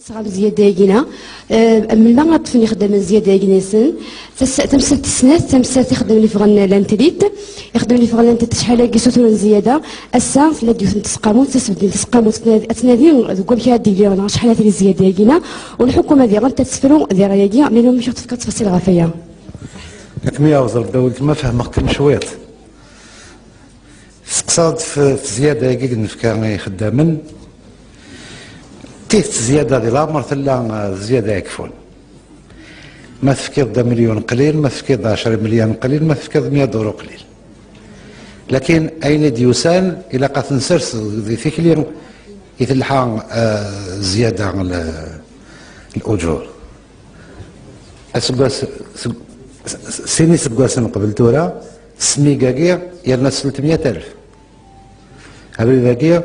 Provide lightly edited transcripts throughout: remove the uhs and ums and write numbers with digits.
تسغام زيادة يجينا من ما غطفني خدام زيادة يجينيسن تمثل تسنات تمثل تخدم لي فغن لانتريت يخدم لي فغن لانتريت شحال هاكي سوتون زيادة السا لا ديوث تسقامو تسبدين تسقامو تنادين ذوك كي هادي لي شحال هادي زيادة يجينا والحكومة ديال غنتا تسفرو ديال راياكي لأنهم مش تفكر تفاصيل غافية. كمية وزر الدولة ما فهمك شويط اقتصاد في زيادة يجي نفكا خدامن تيت زيادة ديال العمر تلا زيادة يكفون ما تفكر دا مليون قليل ما تفكر دا 10 مليون قليل ما تفكر 100 دورو قليل لكن أين ديوسان إلا قد نسرس ذي فكلي يتلحق زيادة على الأجور أسقاس سيني سقاسن قبل تورا سمي كاكيا يرنا 300,000 هذا كاكيا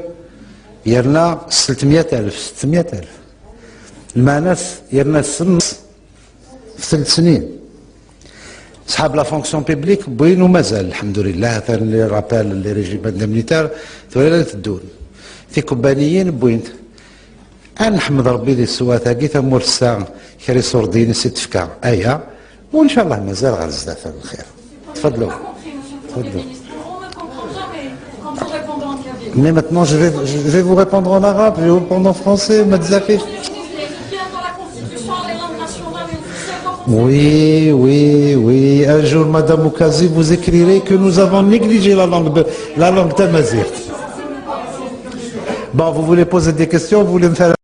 يرنا 600,000 600,000 المعناس يرنا السنس في 3 سنين صحاب لا فونكسيون بيبليك بوين ومازال الحمد لله مثلا لي رابال لي ريجيمون ميليتار ولا تدون في كومبانيين بوينت انا نحمد ربي لي السوات هاكي تمور الساعه كري صوردين سيتفكا ايا وان شاء الله مازال غنزداد الخير. تفضلوا تفضلوا. Mais maintenant, je vais vous répondre en arabe, je vais vous répondre en français, Madzafé. Oui, oui, oui. Un jour, Madame Oukazi, vous écrirez que nous avons négligé la langue tamazight. Bon, vous voulez poser des questions, vous voulez me faire...